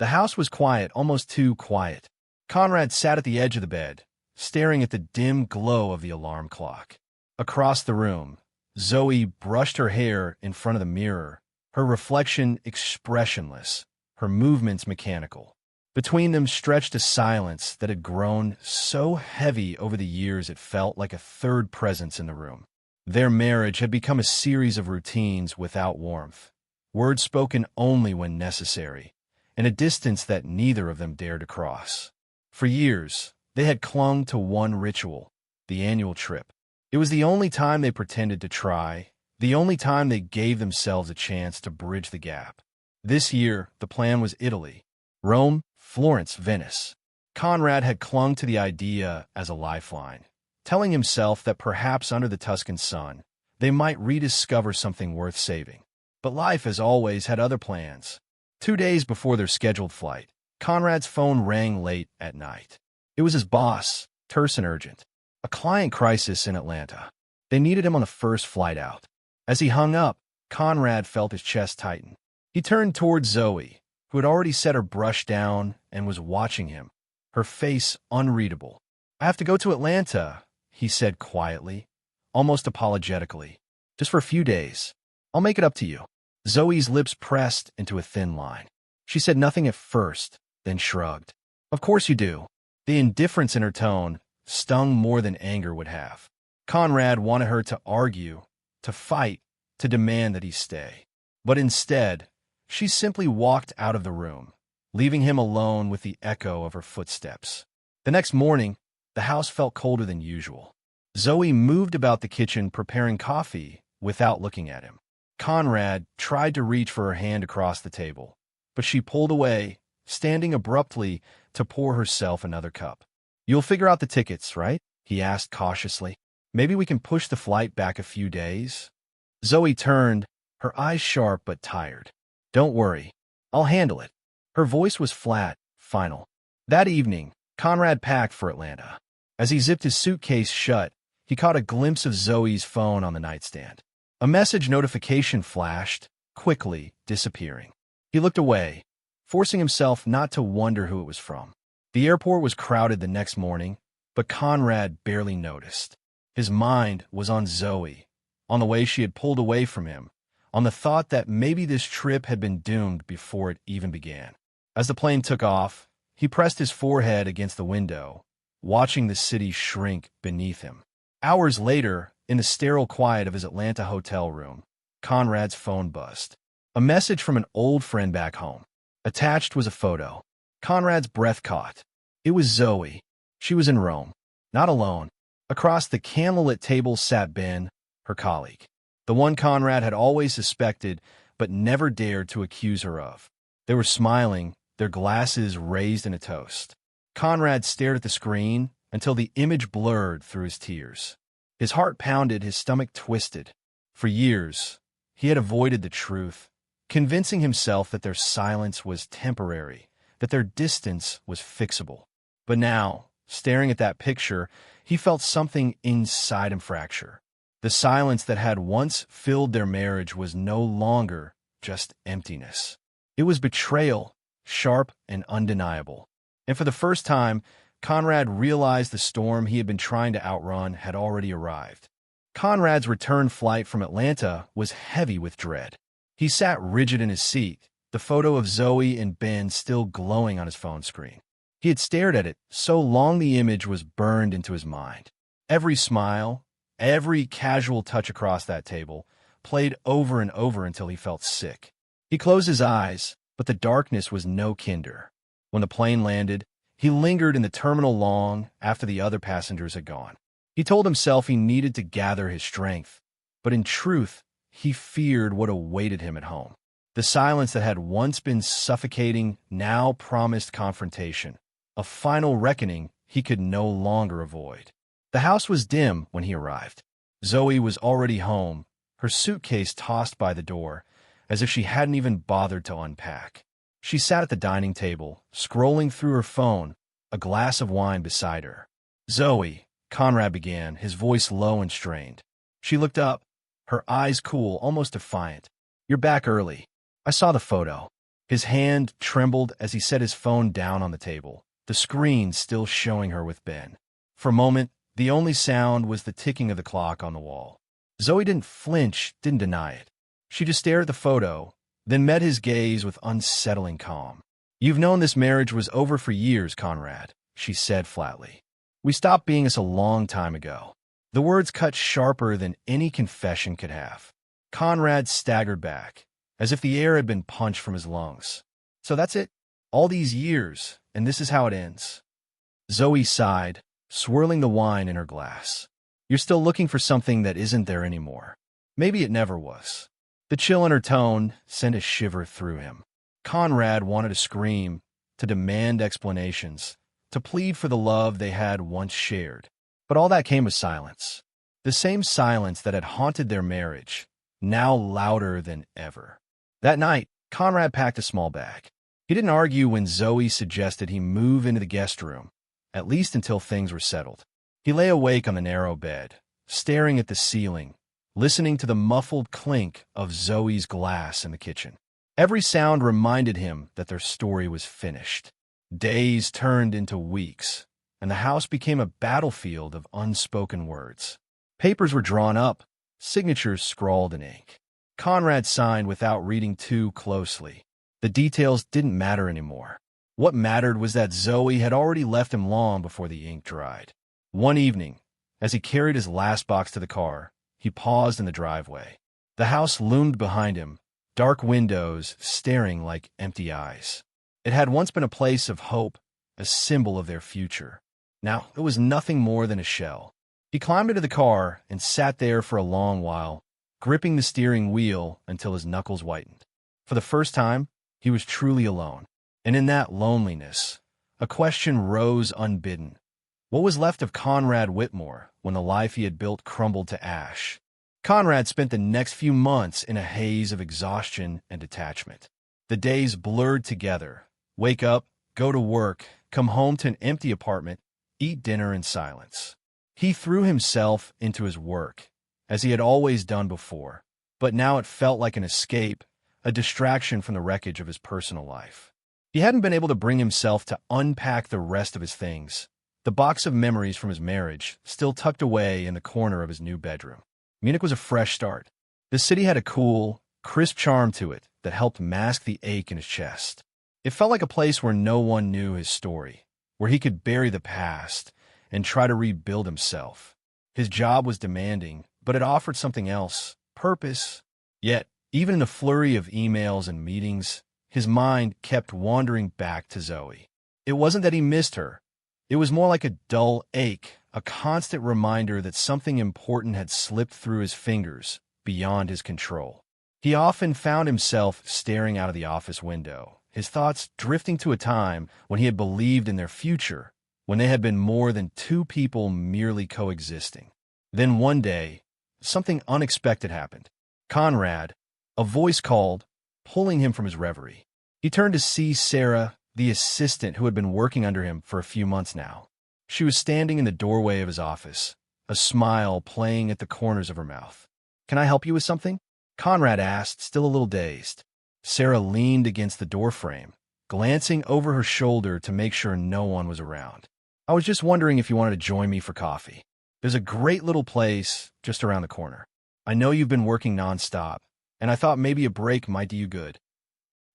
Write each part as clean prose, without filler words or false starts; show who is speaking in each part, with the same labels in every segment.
Speaker 1: The house was quiet, almost too quiet. Conrad sat at the edge of the bed, staring at the dim glow of the alarm clock. Across the room, Zoe brushed her hair in front of the mirror, her reflection expressionless, her movements mechanical. Between them stretched a silence that had grown so heavy over the years it felt like a third presence in the room. Their marriage had become a series of routines without warmth, words spoken only when necessary, and a distance that neither of them dared to cross. For years, they had clung to one ritual, the annual trip. It was the only time they pretended to try, the only time they gave themselves a chance to bridge the gap. This year, the plan was Italy, Rome, Florence, Venice. Conrad had clung to the idea as a lifeline, telling himself that perhaps under the Tuscan sun, they might rediscover something worth saving. But life, as always, had other plans. 2 days before their scheduled flight, Conrad's phone rang late at night. It was his boss, terse and urgent. A client crisis in Atlanta. They needed him on the first flight out. As he hung up, Conrad felt his chest tighten. He turned towards Zoe, who had already set her brush down and was watching him, her face unreadable. "I have to go to Atlanta," he said quietly, almost apologetically. "Just for a few days. I'll make it up to you." Zoe's lips pressed into a thin line. She said nothing at first, then shrugged. "Of course you do." The indifference in her tone stung more than anger would have. Conrad wanted her to argue, to fight, to demand that he stay. But instead, she simply walked out of the room, leaving him alone with the echo of her footsteps. The next morning, the house felt colder than usual. Zoe moved about the kitchen preparing coffee without looking at him. Conrad tried to reach for her hand across the table, but she pulled away, standing abruptly to pour herself another cup. "You'll figure out the tickets, right?" he asked cautiously. "Maybe we can push the flight back a few days?" Zoe turned, her eyes sharp but tired. "Don't worry. I'll handle it." Her voice was flat, final. That evening, Conrad packed for Atlanta. As he zipped his suitcase shut, he caught a glimpse of Zoe's phone on the nightstand. A message notification flashed, quickly disappearing. He looked away, forcing himself not to wonder who it was from. The airport was crowded the next morning, but Conrad barely noticed. His mind was on Zoe, on the way she had pulled away from him, on the thought that maybe this trip had been doomed before it even began. As the plane took off, he pressed his forehead against the window, watching the city shrink beneath him. Hours later, in the sterile quiet of his Atlanta hotel room, Conrad's phone buzzed. A message from an old friend back home. Attached was a photo. Conrad's breath caught. It was Zoe. She was in Rome, not alone. Across the candlelit table sat Ben, her colleague, the one Conrad had always suspected but never dared to accuse her of. They were smiling, their glasses raised in a toast. Conrad stared at the screen until the image blurred through his tears. His heart pounded, his stomach twisted. For years, he had avoided the truth, convincing himself that their silence was temporary, that their distance was fixable. But now, staring at that picture, he felt something inside him fracture. The silence that had once filled their marriage was no longer just emptiness. It was betrayal, sharp and undeniable. And for the first time, Conrad realized the storm he had been trying to outrun had already arrived. Conrad's return flight from Atlanta was heavy with dread. He sat rigid in his seat, the photo of Zoe and Ben still glowing on his phone screen. He had stared at it so long the image was burned into his mind. Every smile, every casual touch across that table, played over and over until he felt sick. He closed his eyes, but the darkness was no kinder. When the plane landed, he lingered in the terminal long after the other passengers had gone. He told himself he needed to gather his strength, but in truth, he feared what awaited him at home. The silence that had once been suffocating now promised confrontation, a final reckoning he could no longer avoid. The house was dim when he arrived. Zoe was already home, her suitcase tossed by the door, as if she hadn't even bothered to unpack. She sat at the dining table, scrolling through her phone, a glass of wine beside her. "Zoe," Conrad began, his voice low and strained. She looked up, her eyes cool, almost defiant. "You're back early. I saw the photo." His hand trembled as he set his phone down on the table, the screen still showing her with Ben. For a moment, the only sound was the ticking of the clock on the wall. Zoe didn't flinch, didn't deny it. She just stared at the photo, then met his gaze with unsettling calm. "You've known this marriage was over for years, Conrad," she said flatly. "We stopped being us a long time ago." The words cut sharper than any confession could have. Conrad staggered back, as if the air had been punched from his lungs. "So that's it? All these years, and this is how it ends?" Zoe sighed, swirling the wine in her glass. "You're still looking for something that isn't there anymore. Maybe it never was." The chill in her tone sent a shiver through him. Conrad wanted to scream, to demand explanations, to plead for the love they had once shared. But all that came with silence. The same silence that had haunted their marriage, now louder than ever. That night, Conrad packed a small bag. He didn't argue when Zoe suggested he move into the guest room, at least until things were settled. He lay awake on the narrow bed, staring at the ceiling, listening to the muffled clink of Zoe's glass in the kitchen. Every sound reminded him that their story was finished. Days turned into weeks, and the house became a battlefield of unspoken words. Papers were drawn up, signatures scrawled in ink. Conrad signed without reading too closely. The details didn't matter anymore. What mattered was that Zoe had already left him long before the ink dried. One evening, as he carried his last box to the car, he paused in the driveway. The house loomed behind him, dark windows staring like empty eyes. It had once been a place of hope, a symbol of their future. Now it was nothing more than a shell. He climbed into the car and sat there for a long while, gripping the steering wheel until his knuckles whitened. For the first time, he was truly alone. And in that loneliness, a question rose unbidden. What was left of Conrad Whitmore when the life he had built crumbled to ash? Conrad spent the next few months in a haze of exhaustion and detachment. The days blurred together. Wake up, go to work, come home to an empty apartment, eat dinner in silence. He threw himself into his work, as he had always done before, but now it felt like an escape, a distraction from the wreckage of his personal life. He hadn't been able to bring himself to unpack the rest of his things, the box of memories from his marriage still tucked away in the corner of his new bedroom. Munich was a fresh start. The city had a cool, crisp charm to it that helped mask the ache in his chest. It felt like a place where no one knew his story, where he could bury the past and try to rebuild himself. His job was demanding, but it offered something else, purpose. Yet, even in the flurry of emails and meetings, his mind kept wandering back to Zoe. It wasn't that he missed her. It was more like a dull ache, a constant reminder that something important had slipped through his fingers, beyond his control. He often found himself staring out of the office window, his thoughts drifting to a time when he had believed in their future, when they had been more than two people merely coexisting. Then one day, something unexpected happened. Conrad, a voice called, pulling him from his reverie. He turned to see Sarah, the assistant who had been working under him for a few months now. She was standing in the doorway of his office, a smile playing at the corners of her mouth. "Can I help you with something?" Conrad asked, still a little dazed. Sarah leaned against the doorframe, glancing over her shoulder to make sure no one was around. "I was just wondering if you wanted to join me for coffee. There's a great little place just around the corner. I know you've been working nonstop, and I thought maybe a break might do you good."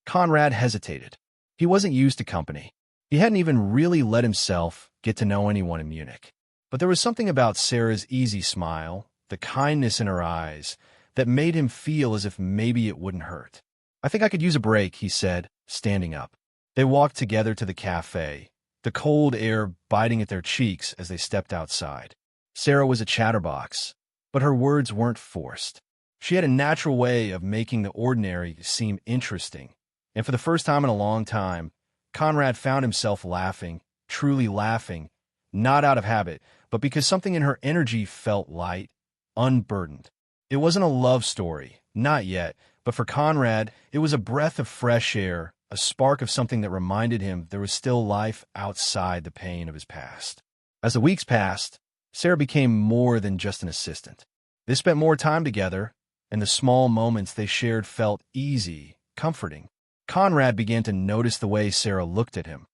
Speaker 1: Conrad hesitated. He wasn't used to company. He hadn't even really let himself get to know anyone in Munich. But there was something about Sarah's easy smile, the kindness in her eyes, that made him feel as if maybe it wouldn't hurt. "I think I could use a break," he said, standing up. They walked together to the cafe, the cold air biting at their cheeks as they stepped outside. Sarah was a chatterbox, but her words weren't forced. She had a natural way of making the ordinary seem interesting, and for the first time in a long time, Conrad found himself laughing, truly laughing, not out of habit, but because something in her energy felt light, unburdened. It wasn't a love story, not yet, but for Conrad, it was a breath of fresh air, a spark of something that reminded him there was still life outside the pain of his past. As the weeks passed, Sarah became more than just an assistant. They spent more time together, and the small moments they shared felt easy, comforting. Conrad began to notice the way Sarah looked at him.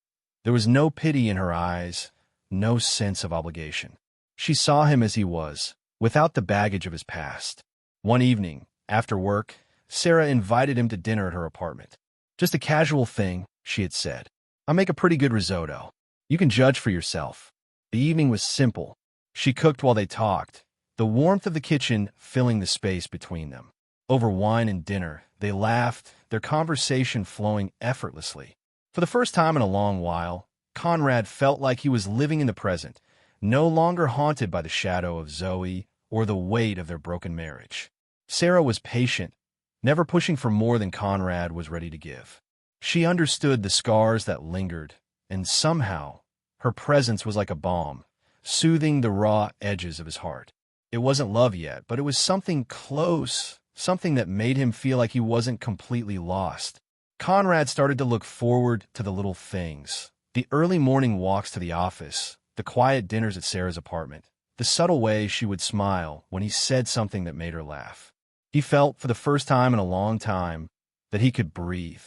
Speaker 1: There was no pity in her eyes, no sense of obligation. She saw him as he was, without the baggage of his past. One evening, after work, Sarah invited him to dinner at her apartment. "Just a casual thing," she had said. "I make a pretty good risotto. You can judge for yourself." The evening was simple. She cooked while they talked, the warmth of the kitchen filling the space between them. Over wine and dinner, they laughed, their conversation flowing effortlessly. For the first time in a long while, Conrad felt like he was living in the present, no longer haunted by the shadow of Zoey or the weight of their broken marriage. Sarah was patient, never pushing for more than Conrad was ready to give. She understood the scars that lingered, and somehow, her presence was like a balm, soothing the raw edges of his heart. It wasn't love yet, but it was something close, something that made him feel like he wasn't completely lost. Conrad started to look forward to the little things, the early morning walks to the office, the quiet dinners at Sarah's apartment, the subtle way she would smile when he said something that made her laugh. He felt, for the first time in a long time, that he could breathe.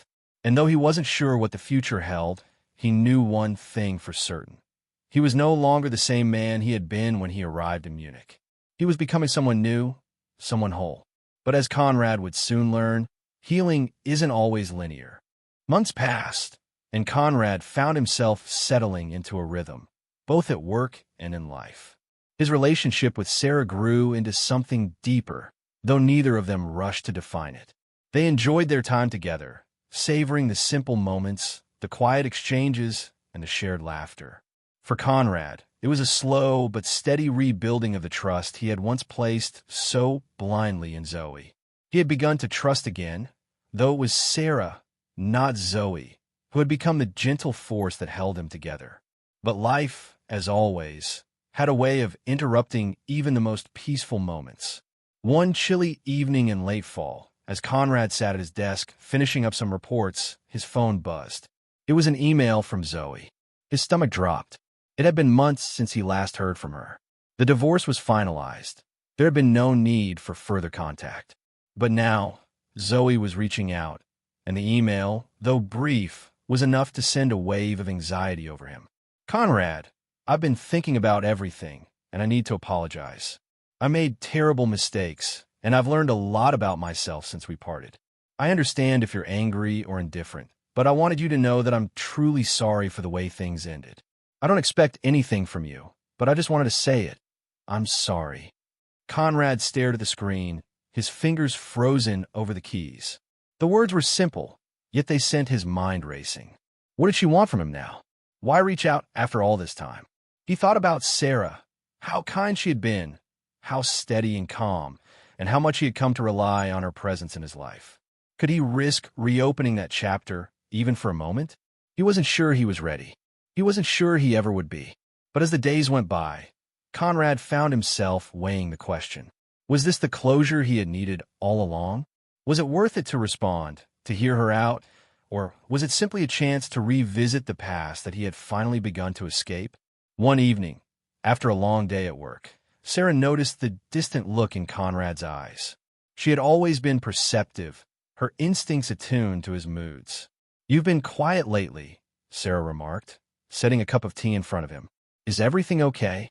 Speaker 1: And though he wasn't sure what the future held, he knew one thing for certain. He was no longer the same man he had been when he arrived in Munich. He was becoming someone new, someone whole. But as Conrad would soon learn, healing isn't always linear. Months passed, and Conrad found himself settling into a rhythm, both at work and in life. His relationship with Sarah grew into something deeper, though neither of them rushed to define it. They enjoyed their time together, savoring the simple moments, the quiet exchanges, and the shared laughter. For Conrad, it was a slow but steady rebuilding of the trust he had once placed so blindly in Zoey. He had begun to trust again, though it was Sarah, not Zoey, who had become the gentle force that held them together. But life, as always, had a way of interrupting even the most peaceful moments. One chilly evening in late fall, as Conrad sat at his desk finishing up some reports, his phone buzzed. It was an email from Zoey. His stomach dropped. It had been months since he last heard from her. The divorce was finalized. There had been no need for further contact. But now, Zoey was reaching out, and the email, though brief, was enough to send a wave of anxiety over him. "Conrad, I've been thinking about everything, and I need to apologize. I made terrible mistakes, and I've learned a lot about myself since we parted. I understand if you're angry or indifferent, but I wanted you to know that I'm truly sorry for the way things ended. I don't expect anything from you, but I just wanted to say it. I'm sorry." Conrad stared at the screen, his fingers frozen over the keys. The words were simple, yet they sent his mind racing. What did she want from him now? Why reach out after all this time? He thought about Sarah, how kind she had been, how steady and calm, and how much he had come to rely on her presence in his life. Could he risk reopening that chapter, even for a moment? He wasn't sure he was ready. He wasn't sure he ever would be. But as the days went by, Conrad found himself weighing the question. Was this the closure he had needed all along? Was it worth it to respond, to hear her out, or was it simply a chance to revisit the past that he had finally begun to escape? One evening, after a long day at work, Sarah noticed the distant look in Conrad's eyes. She had always been perceptive, her instincts attuned to his moods. "You've been quiet lately," Sarah remarked, setting a cup of tea in front of him. "Is everything okay?"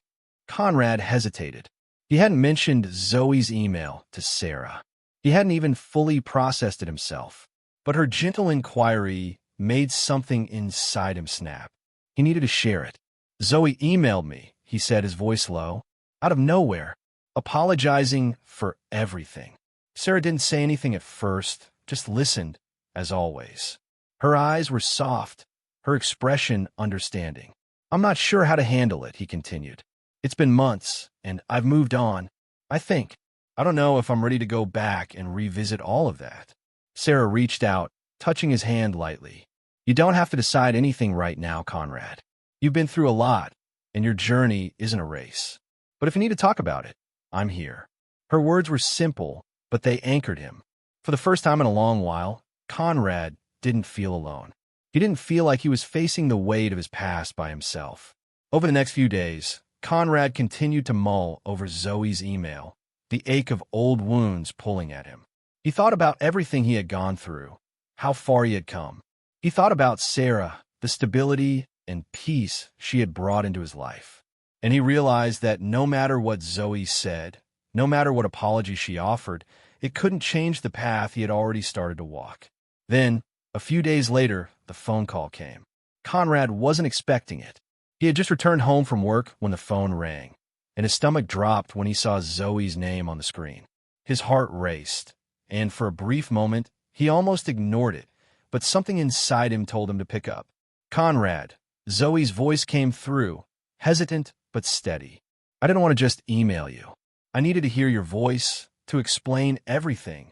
Speaker 1: Conrad hesitated. He hadn't mentioned Zoey's email to Sarah. He hadn't even fully processed it himself. But her gentle inquiry made something inside him snap. He needed to share it. "Zoey emailed me," he said, his voice low, out of nowhere, apologizing for everything. Sarah didn't say anything at first, just listened, as always. Her eyes were soft, her expression understanding. "I'm not sure how to handle it," he continued. "It's been months, and I've moved on, I think. I don't know if I'm ready to go back and revisit all of that." Sarah reached out, touching his hand lightly. "You don't have to decide anything right now, Conrad. You've been through a lot, and your journey isn't a race. But if you need to talk about it, I'm here." Her words were simple, but they anchored him. For the first time in a long while, Conrad didn't feel alone. He didn't feel like he was facing the weight of his past by himself. Over the next few days, Conrad continued to mull over Zoey's email, the ache of old wounds pulling at him. He thought about everything he had gone through, how far he had come. He thought about Sarah, the stability and peace she had brought into his life. And he realized that no matter what Zoey said, no matter what apology she offered, it couldn't change the path he had already started to walk. Then, a few days later, the phone call came. Conrad wasn't expecting it. He had just returned home from work when the phone rang, and his stomach dropped when he saw Zoey's name on the screen. His heart raced, and for a brief moment, he almost ignored it, but something inside him told him to pick up. Conrad, Zoey's voice came through, hesitant but steady. I didn't want to just email you. I needed to hear your voice, to explain everything,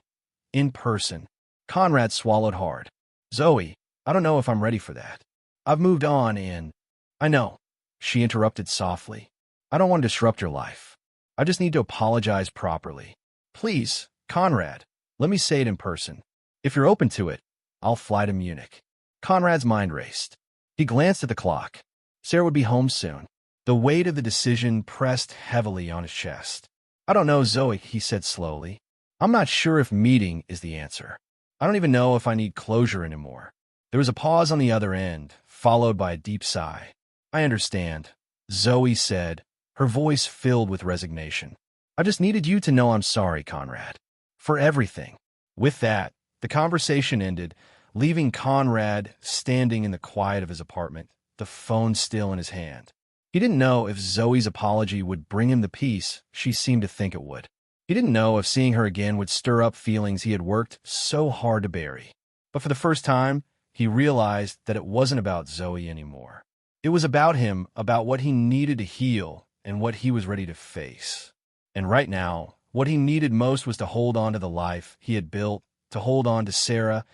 Speaker 1: in person. Conrad swallowed hard. Zoey, I don't know if I'm ready for that. I've moved on and... I know, she interrupted softly. I don't want to disrupt your life. I just need to apologize properly. Please, Conrad, let me say it in person. If you're open to it, I'll fly to Munich. Conrad's mind raced. He glanced at the clock. Sarah would be home soon. The weight of the decision pressed heavily on his chest. I don't know, Zoey, he said slowly. I'm not sure if meeting is the answer. I don't even know if I need closure anymore. There was a pause on the other end, followed by a deep sigh. I understand, Zoey said, her voice filled with resignation. I just needed you to know I'm sorry, Conrad. For everything. With that, the conversation ended, leaving Conrad standing in the quiet of his apartment, the phone still in his hand. He didn't know if Zoey's apology would bring him the peace she seemed to think it would. He didn't know if seeing her again would stir up feelings he had worked so hard to bury. But for the first time, he realized that it wasn't about Zoey anymore. It was about him, about what he needed to heal and what he was ready to face. And right now, what he needed most was to hold on to the life he had built, to hold on to Sarah,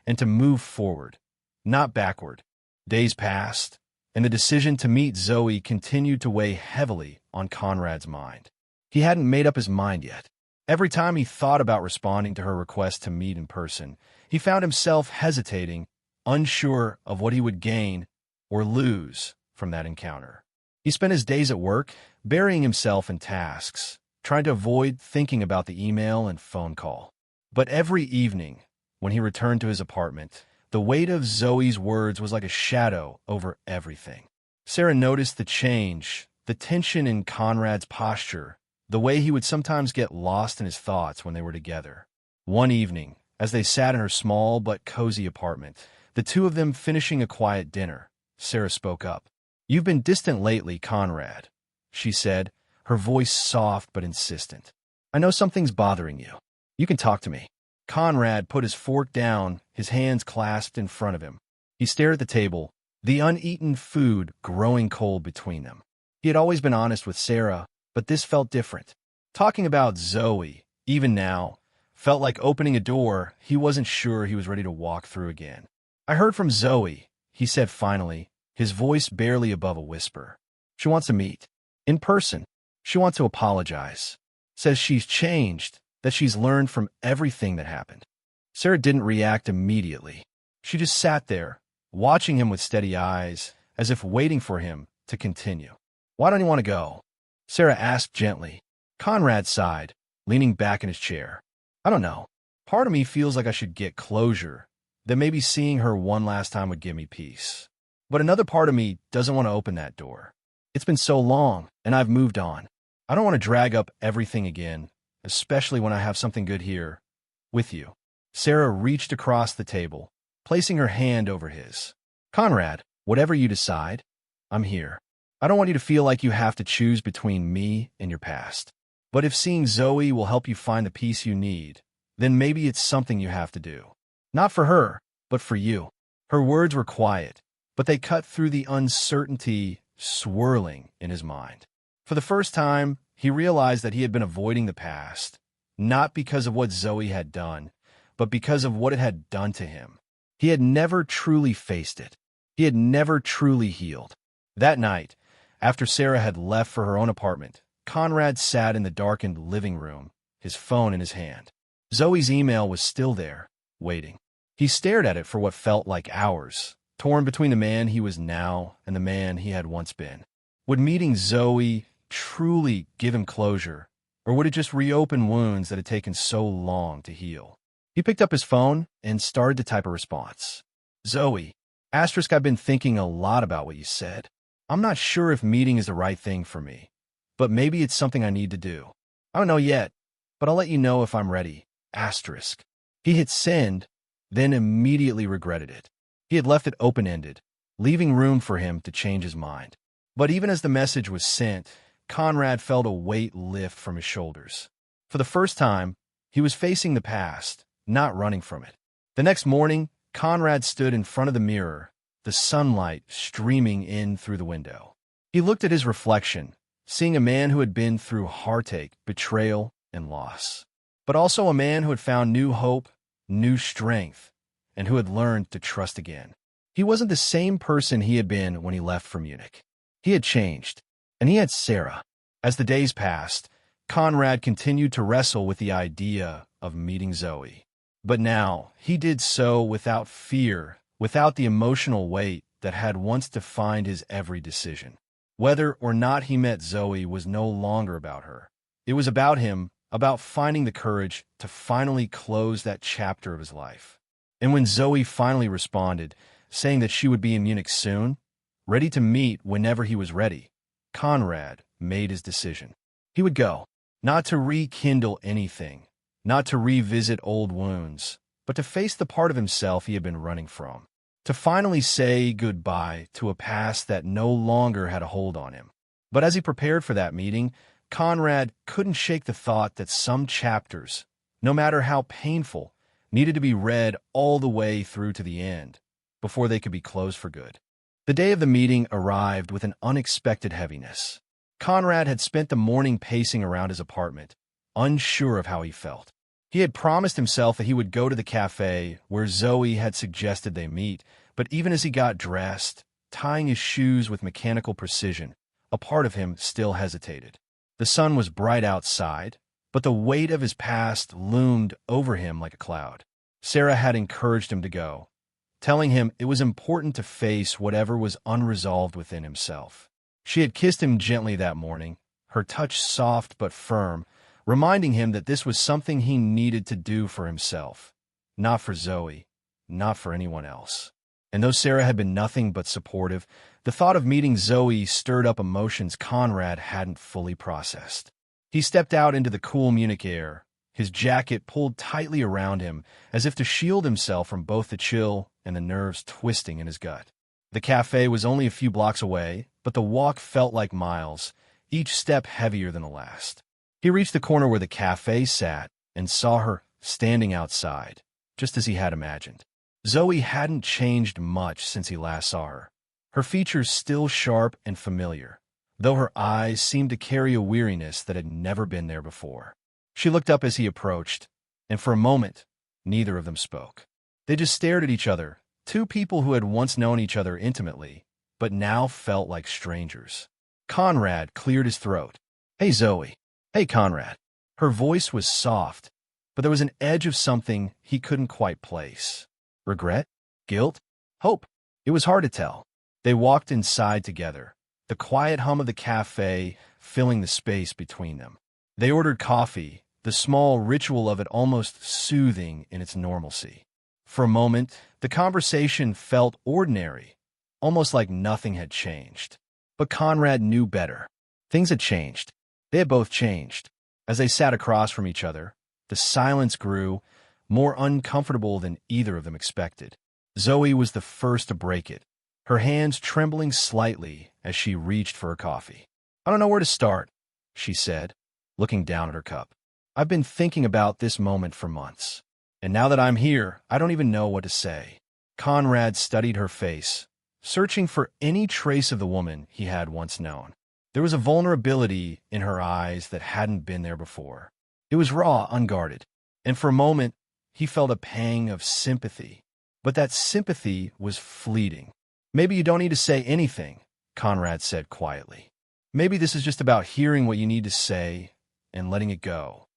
Speaker 1: and to move forward, not backward. Days passed, and the decision to meet Zoey continued to weigh heavily on Conrad's mind. He hadn't made up his mind yet. Every time he thought about responding to her request to meet in person, he found himself hesitating, unsure of what he would gain or lose from that encounter. He spent his days at work, burying himself in tasks, trying to avoid thinking about the email and phone call. But every evening, when he returned to his apartment, the weight of Zoey's words was like a shadow over everything. Sarah noticed the change, the tension in Conrad's posture, the way he would sometimes get lost in his thoughts when they were together. One evening, as they sat in her small but cozy apartment, the two of them finishing a quiet dinner, Sarah spoke up. You've been distant lately, Conrad, she said, her voice soft but insistent. I know something's bothering you. You can talk to me. Conrad put his fork down, his hands clasped in front of him. He stared at the table, the uneaten food growing cold between them. He had always been honest with Sarah, but this felt different. Talking about Zoey, even now, felt like opening a door he wasn't sure he was ready to walk through again. I heard from Zoey, he said finally, his voice barely above a whisper. She wants to meet. In person. She wants to apologize. Says she's changed, that she's learned from everything that happened. Sarah didn't react immediately. She just sat there, watching him with steady eyes, as if waiting for him to continue. Why don't you want to go? Sarah asked gently. Conrad sighed, leaning back in his chair. I don't know. Part of me feels like I should get closure, that maybe seeing her one last time would give me peace. But another part of me doesn't want to open that door. It's been so long, and I've moved on. I don't want to drag up everything again, especially when I have something good here, with you. Sarah reached across the table, placing her hand over his. Conrad, whatever you decide, I'm here. I don't want you to feel like you have to choose between me and your past. But if seeing Zoey will help you find the peace you need, then maybe it's something you have to do. Not for her, but for you. Her words were quiet, but they cut through the uncertainty swirling in his mind. For the first time, he realized that he had been avoiding the past, not because of what Zoey had done, but because of what it had done to him. He had never truly faced it. He had never truly healed. That night, after Sarah had left for her own apartment, Conrad sat in the darkened living room, his phone in his hand. Zoey's email was still there, waiting. He stared at it for what felt like hours, torn between the man he was now and the man he had once been. Would meeting Zoey truly give him closure, or would it just reopen wounds that had taken so long to heal? He picked up his phone and started to type a response. Zoey, asterisk, I've been thinking a lot about what you said. I'm not sure if meeting is the right thing for me, but maybe it's something I need to do. I don't know yet, but I'll let you know if I'm ready. Asterisk. He hit send, then immediately regretted it. He had left it open-ended, leaving room for him to change his mind. But even as the message was sent, Conrad felt a weight lift from his shoulders. For the first time, he was facing the past, not running from it. The next morning, Conrad stood in front of the mirror, the sunlight streaming in through the window. He looked at his reflection, seeing a man who had been through heartache, betrayal, and loss, but also a man who had found new hope, new strength, and who had learned to trust again. He wasn't the same person he had been when he left for Munich. He had changed, and he had Sarah. As the days passed, Conrad continued to wrestle with the idea of meeting Zoey. But now, he did so without fear, without the emotional weight that had once defined his every decision. Whether or not he met Zoey was no longer about her. It was about him, about finding the courage to finally close that chapter of his life. And when Zoey finally responded, saying that she would be in Munich soon, ready to meet whenever he was ready, Conrad made his decision. He would go, not to rekindle anything, not to revisit old wounds, but to face the part of himself he had been running from, to finally say goodbye to a past that no longer had a hold on him. But as he prepared for that meeting, Conrad couldn't shake the thought that some chapters, no matter how painful, needed to be read all the way through to the end before they could be closed for good. The day of the meeting arrived with an unexpected heaviness. Conrad had spent the morning pacing around his apartment, unsure of how he felt. He had promised himself that he would go to the cafe where Zoey had suggested they meet, but even as he got dressed, tying his shoes with mechanical precision, a part of him still hesitated. The sun was bright outside, but the weight of his past loomed over him like a cloud. Sarah had encouraged him to go, telling him it was important to face whatever was unresolved within himself. She had kissed him gently that morning, her touch soft but firm, reminding him that this was something he needed to do for himself, not for Zoey, not for anyone else. And though Sarah had been nothing but supportive, the thought of meeting Zoey stirred up emotions Conrad hadn't fully processed. He stepped out into the cool Munich air, his jacket pulled tightly around him as if to shield himself from both the chill and the nerves twisting in his gut. The cafe was only a few blocks away, but the walk felt like miles, each step heavier than the last. He reached the corner where the cafe sat and saw her standing outside, just as he had imagined. Zoey hadn't changed much since he last saw her. Her features still sharp and familiar, though her eyes seemed to carry a weariness that had never been there before. She looked up as he approached, and for a moment, neither of them spoke. They just stared at each other, two people who had once known each other intimately, but now felt like strangers. Conrad cleared his throat. "Hey, Zoey." "Hey, Conrad." Her voice was soft, but there was an edge of something he couldn't quite place. Regret? Guilt? Hope? It was hard to tell. They walked inside together, the quiet hum of the cafe filling the space between them. They ordered coffee, the small ritual of it almost soothing in its normalcy. For a moment, the conversation felt ordinary, almost like nothing had changed. But Conrad knew better. Things had changed. They had both changed. As they sat across from each other, the silence grew, more uncomfortable than either of them expected. Zoey was the first to break it, her hands trembling slightly as she reached for her coffee. "I don't know where to start," she said, looking down at her cup. "I've been thinking about this moment for months, and now that I'm here, I don't even know what to say." Conrad studied her face, searching for any trace of the woman he had once known. There was a vulnerability in her eyes that hadn't been there before. It was raw, unguarded, and for a moment, he felt a pang of sympathy. But that sympathy was fleeting. "Maybe you don't need to say anything," Conrad said quietly. "Maybe this is just about hearing what you need to say and letting it go."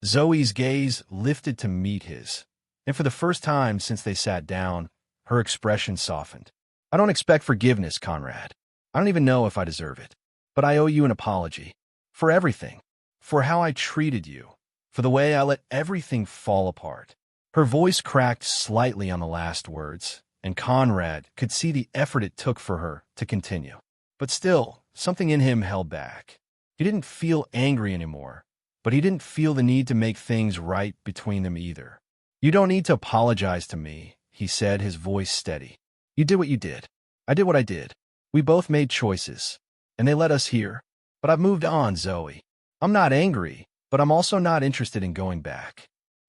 Speaker 1: Zoey's gaze lifted to meet his, and for the first time since they sat down, her expression softened. "I don't expect forgiveness, Conrad. I don't even know if I deserve it. But I owe you an apology. For everything. For how I treated you. For the way I let everything fall apart." Her voice cracked slightly on the last words, and Conrad could see the effort it took for her to continue. But still, something in him held back. He didn't feel angry anymore, but he didn't feel the need to make things right between them either. "You don't need to apologize to me," he said, his voice steady. "You did what you did. I did what I did. We both made choices, and they led us here. But I've moved on, Zoe. I'm not angry, but I'm also not interested in going back."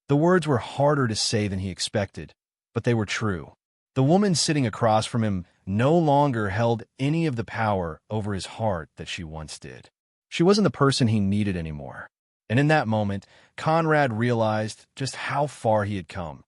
Speaker 1: The words were harder to say than he expected, but they were true. The woman sitting across from him no longer held any of the power over his heart that she once did. She wasn't the person he needed anymore. And in that moment, Conrad realized just how far he had come.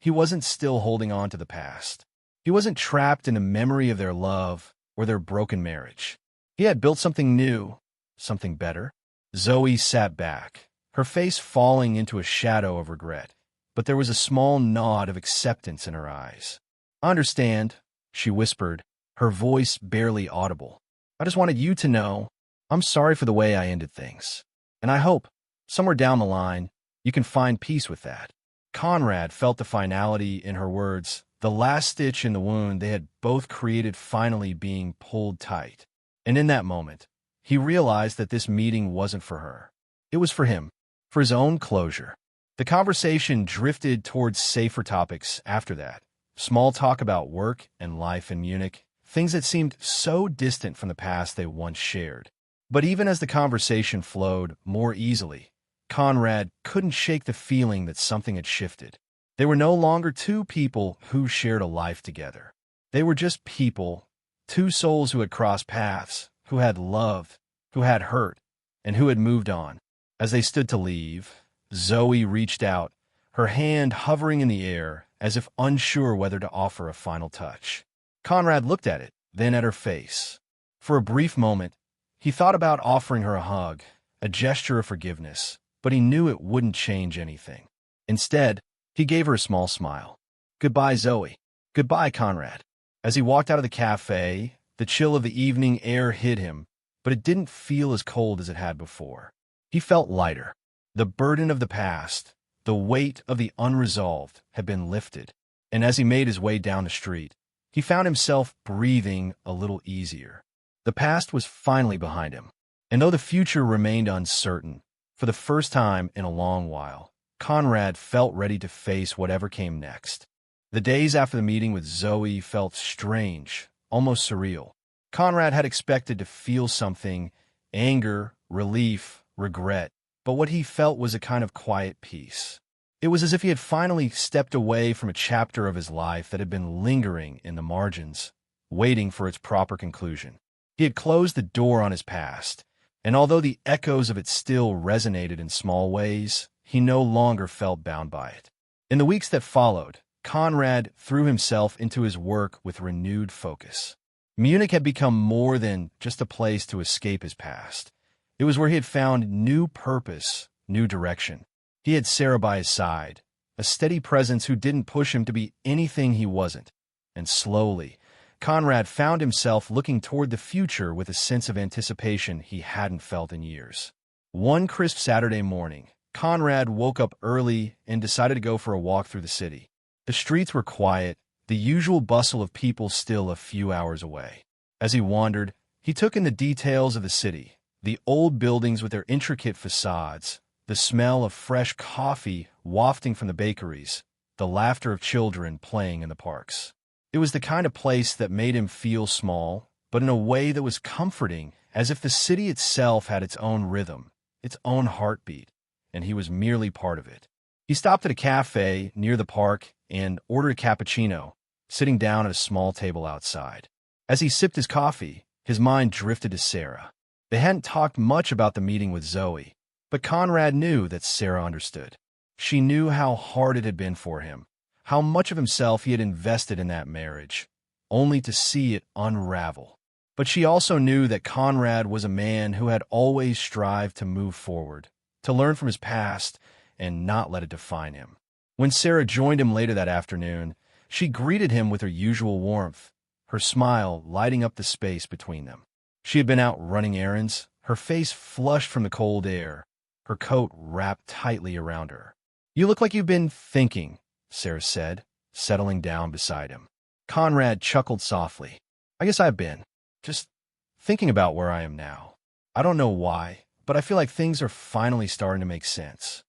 Speaker 1: He wasn't still holding on to the past. He wasn't trapped in a memory of their love or their broken marriage. He had built something new, something better. Zoe sat back, her face falling into a shadow of regret, but there was a small nod of acceptance in her eyes. "I understand," she whispered, her voice barely audible. "I just wanted you to know I'm sorry for the way I ended things. And I hope, somewhere down the line, you can find peace with that." Conrad felt the finality in her words, the last stitch in the wound they had both created finally being pulled tight. And in that moment, he realized that this meeting wasn't for her. It was for him, for his own closure. The conversation drifted towards safer topics after that. Small talk about work and life in Munich, things that seemed so distant from the past they once shared. But even as the conversation flowed more easily, Conrad couldn't shake the feeling that something had shifted. They were no longer two people who shared a life together. They were just people, two souls who had crossed paths, who had loved, who had hurt, and who had moved on. As they stood to leave, Zoe reached out, her hand hovering in the air, as if unsure whether to offer a final touch. Conrad looked at it, then at her face. For a brief moment, he thought about offering her a hug, a gesture of forgiveness, but he knew it wouldn't change anything. Instead, he gave her a small smile. "Goodbye, Zoe. Goodbye, Conrad." As he walked out of the cafe, the chill of the evening air hit him, but it didn't feel as cold as it had before. He felt lighter. The burden of the past, the weight of the unresolved, had been lifted, and as he made his way down the street, he found himself breathing a little easier. The past was finally behind him, and though the future remained uncertain, for the first time in a long while, Conrad felt ready to face whatever came next. The days after the meeting with Zoe felt strange, almost surreal. Conrad had expected to feel something, anger, relief, regret, but what he felt was a kind of quiet peace. It was as if he had finally stepped away from a chapter of his life that had been lingering in the margins, waiting for its proper conclusion. He had closed the door on his past, and although the echoes of it still resonated in small ways, he no longer felt bound by it. In the weeks that followed, Conrad threw himself into his work with renewed focus. Munich had become more than just a place to escape his past. It was where he had found new purpose, new direction. He had Sarah by his side, a steady presence who didn't push him to be anything he wasn't. And slowly, Conrad found himself looking toward the future with a sense of anticipation he hadn't felt in years. One crisp Saturday morning, Conrad woke up early and decided to go for a walk through the city. The streets were quiet, the usual bustle of people still a few hours away. As he wandered, he took in the details of the city, the old buildings with their intricate facades, the smell of fresh coffee wafting from the bakeries, the laughter of children playing in the parks. It was the kind of place that made him feel small, but in a way that was comforting, as if the city itself had its own rhythm, its own heartbeat, and he was merely part of it. He stopped at a cafe near the park and ordered a cappuccino, sitting down at a small table outside. As he sipped his coffee, his mind drifted to Sarah. They hadn't talked much about the meeting with Zoe, but Conrad knew that Sarah understood. She knew how hard it had been for him, how much of himself he had invested in that marriage, only to see it unravel. But she also knew that Conrad was a man who had always strived to move forward, to learn from his past, and not let it define him. When Sarah joined him later that afternoon, she greeted him with her usual warmth, her smile lighting up the space between them. She had been out running errands, her face flushed from the cold air, her coat wrapped tightly around her. "You look like you've been thinking," Sarah said, settling down beside him. Conrad chuckled softly. I guess I've been. Just thinking about where I am now. I don't know why, but I feel like things are finally starting to make sense.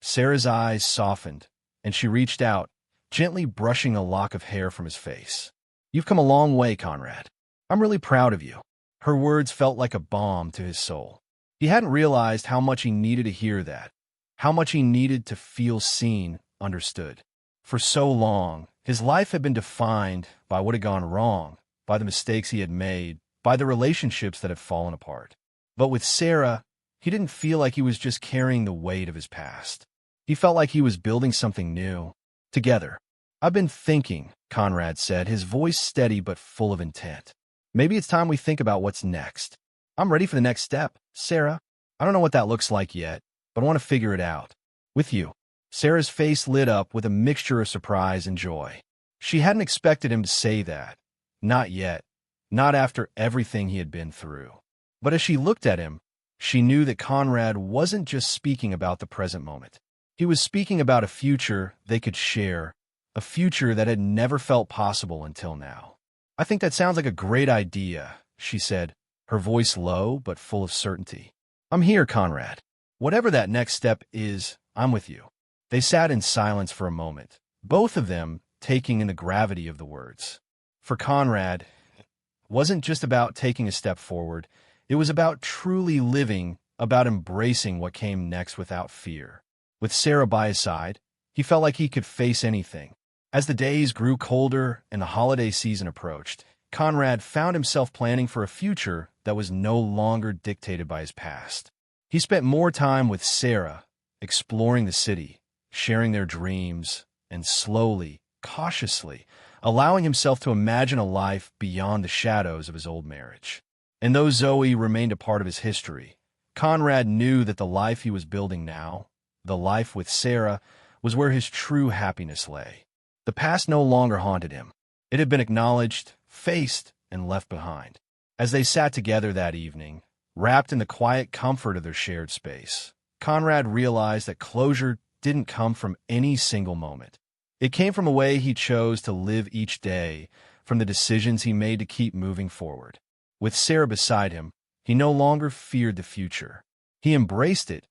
Speaker 1: Sarah's eyes softened, and she reached out, gently brushing a lock of hair from his face. You've come a long way, Conrad. I'm really proud of you. Her words felt like a balm to his soul. He hadn't realized how much he needed to hear that, how much he needed to feel seen, understood. For so long, his life had been defined by what had gone wrong, by the mistakes he had made, by the relationships that had fallen apart. But with Sarah, he didn't feel like he was just carrying the weight of his past. He felt like he was building something new, together. I've been thinking, Conrad said, his voice steady but full of intent. Maybe it's time we think about what's next. I'm ready for the next step, Sarah. I don't know what that looks like yet, but I want to figure it out. With you. Sarah's face lit up with a mixture of surprise and joy. She hadn't expected him to say that. Not yet. Not after everything he had been through. But as she looked at him, she knew that Conrad wasn't just speaking about the present moment. He was speaking about a future they could share, a future that had never felt possible until now. I think that sounds like a great idea, she said, her voice low but full of certainty. I'm here, Conrad. Whatever that next step is, I'm with you. They sat in silence for a moment, both of them taking in the gravity of the words. For Conrad, it wasn't just about taking a step forward. It was about truly living, about embracing what came next without fear. With Sarah by his side, he felt like he could face anything. As the days grew colder and the holiday season approached, Conrad found himself planning for a future that was no longer dictated by his past. He spent more time with Sarah, exploring the city, sharing their dreams, and slowly, cautiously, allowing himself to imagine a life beyond the shadows of his old marriage. And though Zoey remained a part of his history, Conrad knew that the life he was building now, the life with Sarah, was where his true happiness lay. The past no longer haunted him. It had been acknowledged, faced, and left behind. As they sat together that evening, wrapped in the quiet comfort of their shared space, Conrad realized that closure didn't come from any single moment. It came from a way he chose to live each day, from the decisions he made to keep moving forward. With Sarah beside him, he no longer feared the future. He embraced it,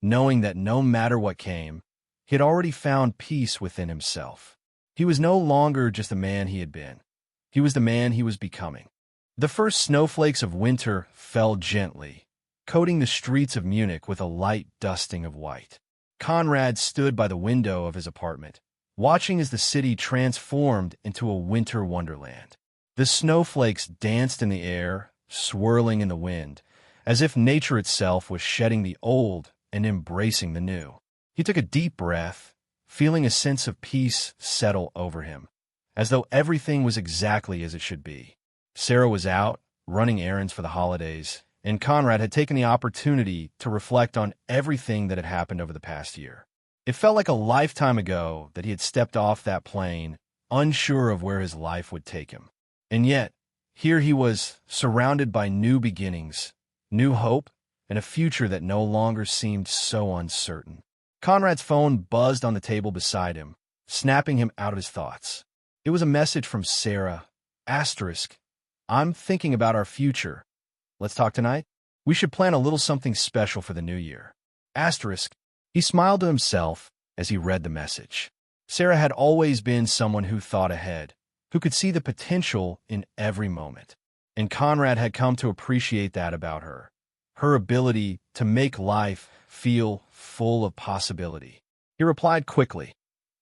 Speaker 1: knowing that no matter what came, he had already found peace within himself. He was no longer just the man he had been. He was the man he was becoming. The first snowflakes of winter fell gently, coating the streets of Munich with a light dusting of white. Conrad stood by the window of his apartment, watching as the city transformed into a winter wonderland. The snowflakes danced in the air, swirling in the wind, as if nature itself was shedding the old and embracing the new. He took a deep breath, feeling a sense of peace settle over him, as though everything was exactly as it should be. Sarah was out, running errands for the holidays, and Conrad had taken the opportunity to reflect on everything that had happened over the past year. It felt like a lifetime ago that he had stepped off that plane, unsure of where his life would take him. And yet, here he was, surrounded by new beginnings, new hope, and a future that no longer seemed so uncertain. Conrad's phone buzzed on the table beside him, snapping him out of his thoughts. It was a message from Sarah. Asterisk. I'm thinking about our future. Let's talk tonight? We should plan a little something special for the new year. Asterisk. He smiled to himself as he read the message. Sarah had always been someone who thought ahead, who could see the potential in every moment. And Conrad had come to appreciate that about her. Her ability to make life feel full of possibility. He replied quickly.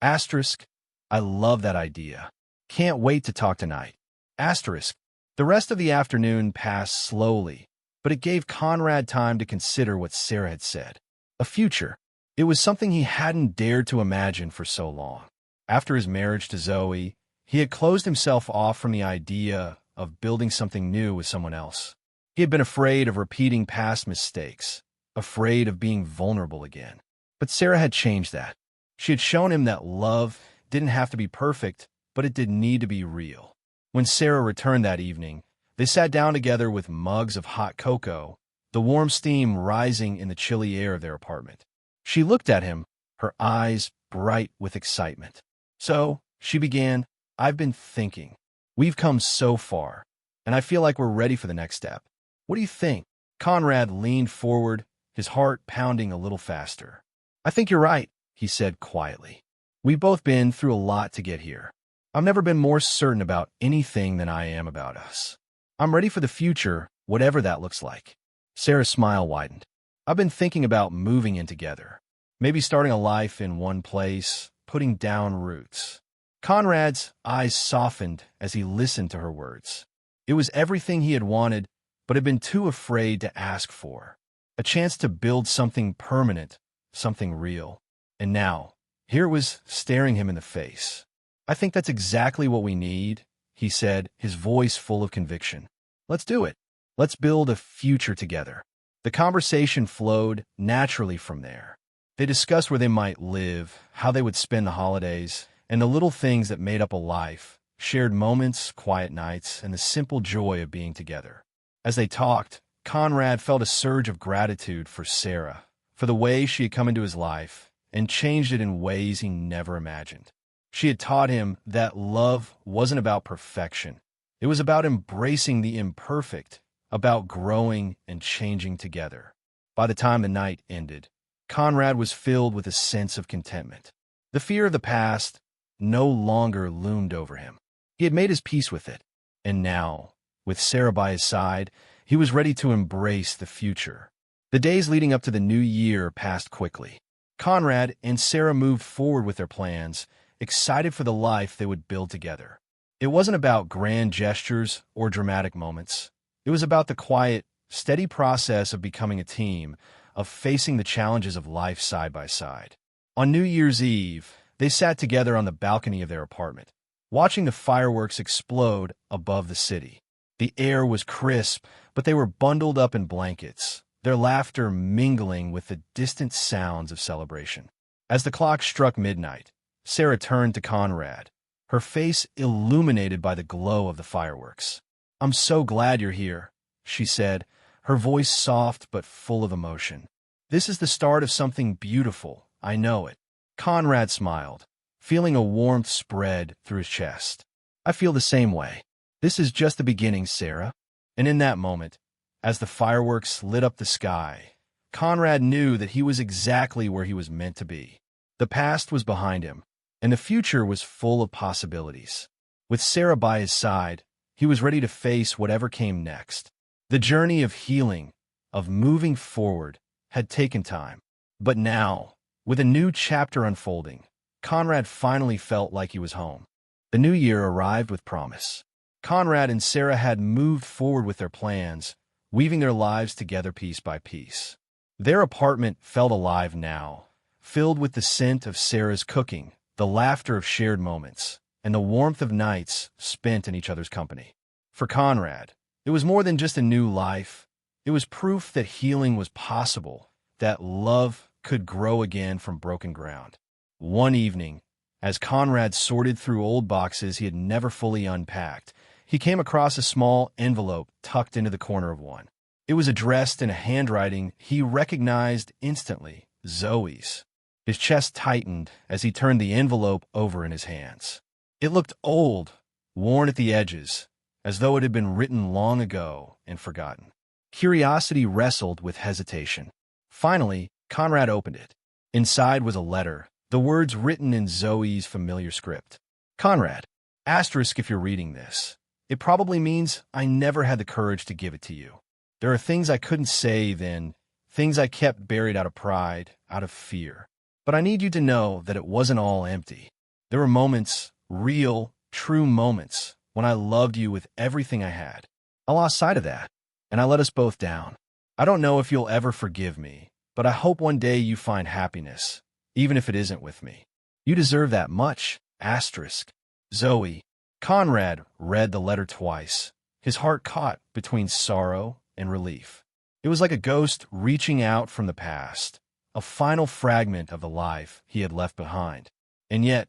Speaker 1: Asterisk. I love that idea. Can't wait to talk tonight. Asterisk. The rest of the afternoon passed slowly, but it gave Conrad time to consider what Sarah had said. A future. It was something he hadn't dared to imagine for so long. After his marriage to Zoey, he had closed himself off from the idea of building something new with someone else. He had been afraid of repeating past mistakes, afraid of being vulnerable again. But Sarah had changed that. She had shown him that love didn't have to be perfect, but it did need to be real. When Sarah returned that evening, they sat down together with mugs of hot cocoa, the warm steam rising in the chilly air of their apartment. She looked at him, her eyes bright with excitement. So, she began, I've been thinking. We've come so far, and I feel like we're ready for the next step. What do you think? Conrad leaned forward, his heart pounding a little faster. I think you're right, he said quietly. We've both been through a lot to get here. I've never been more certain about anything than I am about us. I'm ready for the future, whatever that looks like. Sarah's smile widened. I've been thinking about moving in together. Maybe starting a life in one place, putting down roots. Conrad's eyes softened as he listened to her words. It was everything he had wanted, but had been too afraid to ask for. A chance to build something permanent, something real. And now, here it was staring him in the face. I think that's exactly what we need, he said, his voice full of conviction. Let's do it. Let's build a future together. The conversation flowed naturally from there. They discussed where they might live, how they would spend the holidays, and the little things that made up a life, shared moments, quiet nights, and the simple joy of being together. As they talked, Conrad felt a surge of gratitude for Sarah, for the way she had come into his life and changed it in ways he never imagined. She had taught him that love wasn't about perfection. It was about embracing the imperfect, about growing and changing together. By the time the night ended, Conrad was filled with a sense of contentment. The fear of the past no longer loomed over him. He had made his peace with it, and now, with Sarah by his side, he was ready to embrace the future. The days leading up to the new year passed quickly. Conrad and Sarah moved forward with their plans, excited for the life they would build together. It wasn't about grand gestures or dramatic moments. It was about the quiet, steady process of becoming a team, of facing the challenges of life side by side. On New Year's Eve, they sat together on the balcony of their apartment, watching the fireworks explode above the city. The air was crisp, but they were bundled up in blankets, their laughter mingling with the distant sounds of celebration. As the clock struck midnight, Sarah turned to Conrad, her face illuminated by the glow of the fireworks. I'm so glad you're here, she said, her voice soft but full of emotion. This is the start of something beautiful, I know it. Conrad smiled, feeling a warmth spread through his chest. I feel the same way. This is just the beginning, Sarah. And in that moment, as the fireworks lit up the sky, Conrad knew that he was exactly where he was meant to be. The past was behind him, and the future was full of possibilities. With Sarah by his side, he was ready to face whatever came next. The journey of healing, of moving forward, had taken time. But now, with a new chapter unfolding, Conrad finally felt like he was home. The new year arrived with promise. Conrad and Sarah had moved forward with their plans, weaving their lives together piece by piece. Their apartment felt alive now, filled with the scent of Sarah's cooking, the laughter of shared moments, and the warmth of nights spent in each other's company. For Conrad, it was more than just a new life. It was proof that healing was possible, that love could grow again from broken ground. One evening, as Conrad sorted through old boxes he had never fully unpacked, he came across a small envelope tucked into the corner of one. It was addressed in a handwriting he recognized instantly, Zoe's. His chest tightened as he turned the envelope over in his hands. It looked old, worn at the edges, as though it had been written long ago and forgotten. Curiosity wrestled with hesitation. Finally, Conrad opened it. Inside was a letter, the words written in Zoe's familiar script. Conrad, asterisk if you're reading this. It probably means I never had the courage to give it to you. There are things I couldn't say then, things I kept buried out of pride, out of fear. But I need you to know that it wasn't all empty. There were moments, real, true moments, when I loved you with everything I had. I lost sight of that, and I let us both down. I don't know if you'll ever forgive me, but I hope one day you find happiness, even if it isn't with me. You deserve that much, asterisk. Zoe. Conrad read the letter twice, his heart caught between sorrow and relief. It was like a ghost reaching out from the past, a final fragment of the life he had left behind. And yet,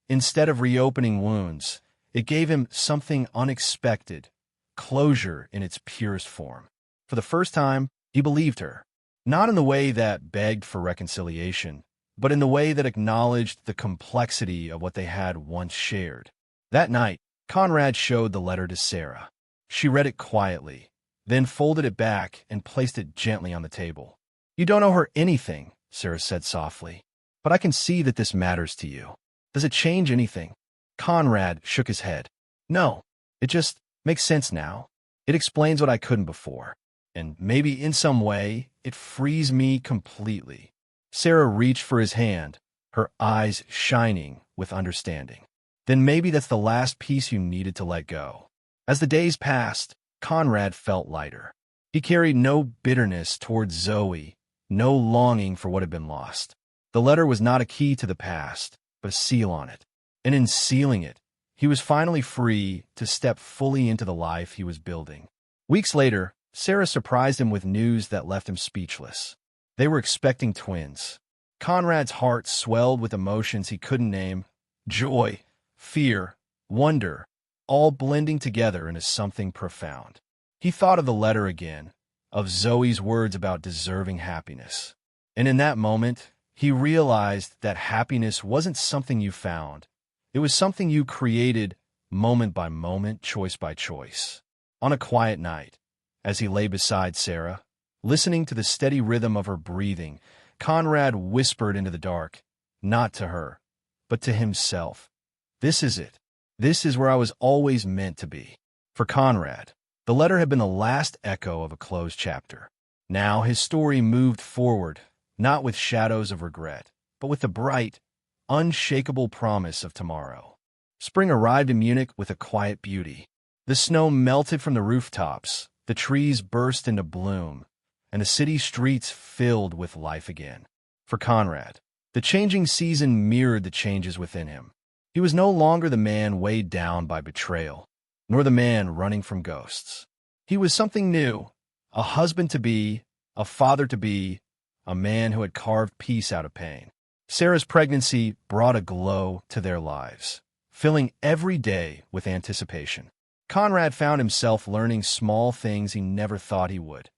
Speaker 1: instead of reopening wounds, it gave him something unexpected, closure in its purest form. For the first time, he believed her. Not in the way that begged for reconciliation, but in the way that acknowledged the complexity of what they had once shared. That night, Conrad showed the letter to Sarah. She read it quietly, then folded it back and placed it gently on the table. "You don't owe her anything," Sarah said softly, "but I can see that this matters to you. Does it change anything?" Conrad shook his head. "No, it just makes sense now. It explains what I couldn't before. And maybe in some way, it frees me completely." Sarah reached for his hand, her eyes shining with understanding. "Then maybe that's the last piece you needed to let go." As the days passed, Conrad felt lighter. He carried no bitterness towards Zoe, no longing for what had been lost. The letter was not a key to the past, but a seal on it. And in sealing it, he was finally free to step fully into the life he was building. Weeks later, Sarah surprised him with news that left him speechless. They were expecting twins. Conrad's heart swelled with emotions he couldn't name: joy, fear, wonder, all blending together into something profound. He thought of the letter again, of Zoe's words about deserving happiness. And in that moment, he realized that happiness wasn't something you found. It was something you created moment by moment, choice by choice. On a quiet night, as he lay beside Sarah, listening to the steady rhythm of her breathing, Conrad whispered into the dark, not to her, but to himself, "This is it. This is where I was always meant to be." For Conrad, the letter had been the last echo of a closed chapter. Now his story moved forward, not with shadows of regret, but with the bright, unshakable promise of tomorrow. Spring arrived in Munich with a quiet beauty. The snow melted from the rooftops, the trees burst into bloom, and the city streets filled with life again. For Conrad, the changing season mirrored the changes within him. He was no longer the man weighed down by betrayal, nor the man running from ghosts. He was something new, a husband-to-be, a father-to-be, a man who had carved peace out of pain. Sarah's pregnancy brought a glow to their lives, filling every day with anticipation. Conrad found himself learning small things he never thought he would.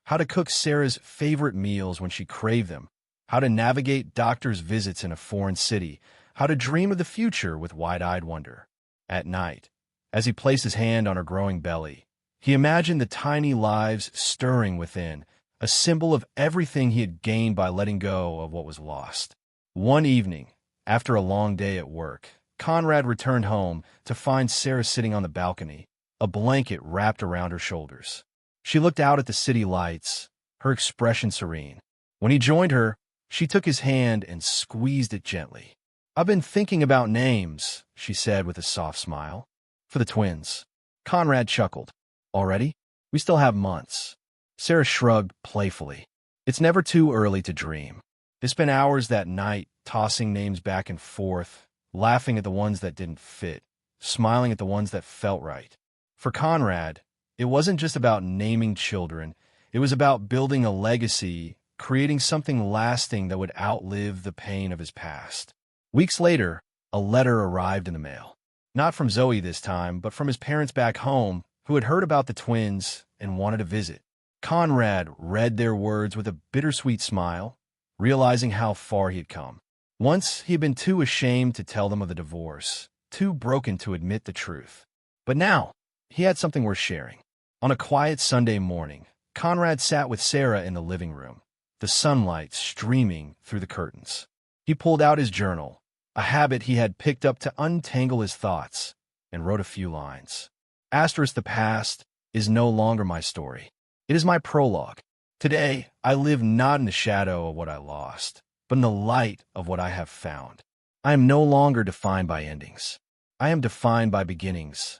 Speaker 1: How to cook Sarah's favorite meals when she craved them, how to navigate doctor's visits in a foreign city, how to dream of the future with wide-eyed wonder. At night, as he placed his hand on her growing belly, he imagined the tiny lives stirring within, a symbol of everything he had gained by letting go of what was lost. One evening, after a long day at work, Conrad returned home to find Sarah sitting on the balcony, a blanket wrapped around her shoulders. She looked out at the city lights, her expression serene. When he joined her, she took his hand and squeezed it gently. "I've been thinking about names," she said with a soft smile. "For the twins." Conrad chuckled. "Already? We still have months." Sarah shrugged playfully. "It's never too early to dream." They spent hours that night tossing names back and forth, laughing at the ones that didn't fit, smiling at the ones that felt right. For Conrad, it wasn't just about naming children. It was about building a legacy, creating something lasting that would outlive the pain of his past. Weeks later, a letter arrived in the mail. Not from Zoe this time, but from his parents back home, who had heard about the twins and wanted to visit. Conrad read their words with a bittersweet smile, realizing how far he had come. Once he had been too ashamed to tell them of the divorce, too broken to admit the truth. But now, he had something worth sharing. On a quiet Sunday morning, Conrad sat with Sarah in the living room, the sunlight streaming through the curtains. He pulled out his journal, a habit he had picked up to untangle his thoughts, and wrote a few lines. "The past is no longer my story. It is my prologue. Today, I live not in the shadow of what I lost, but in the light of what I have found. I am no longer defined by endings. I am defined by beginnings."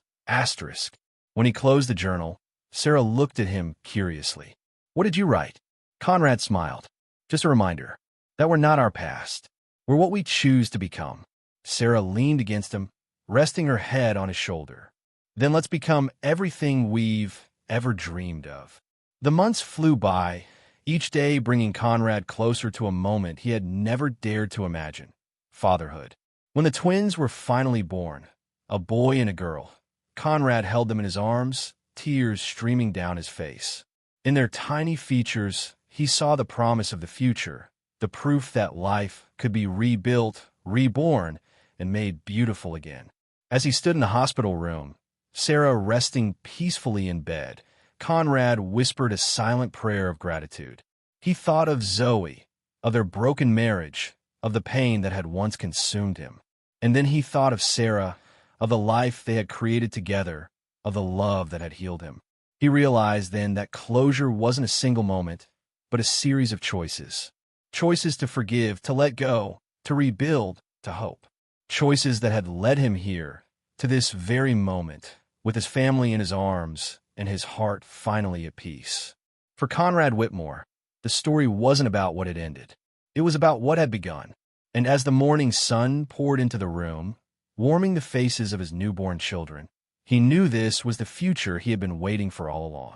Speaker 1: When he closed the journal, Sarah looked at him curiously. "What did you write?" Conrad smiled. "Just a reminder that we're not our past. We're what we choose to become." Sarah leaned against him, resting her head on his shoulder. "Then let's become everything we've ever dreamed of." The months flew by, each day bringing Conrad closer to a moment he had never dared to imagine: fatherhood. When the twins were finally born, a boy and a girl, Conrad held them in his arms, tears streaming down his face. In their tiny features, he saw the promise of the future, the proof that life could be rebuilt, reborn, and made beautiful again. As he stood in the hospital room, Sarah resting peacefully in bed, Conrad whispered a silent prayer of gratitude. He thought of Zoey, of their broken marriage, of the pain that had once consumed him. And then he thought of Sarah, of the life they had created together, of the love that had healed him. He realized then that closure wasn't a single moment, but a series of choices. Choices to forgive, to let go, to rebuild, to hope. Choices that had led him here, to this very moment, with his family in his arms and his heart finally at peace. For Conrad Whitmore, the story wasn't about what had ended. It was about what had begun. And as the morning sun poured into the room, warming the faces of his newborn children, he knew this was the future he had been waiting for all along.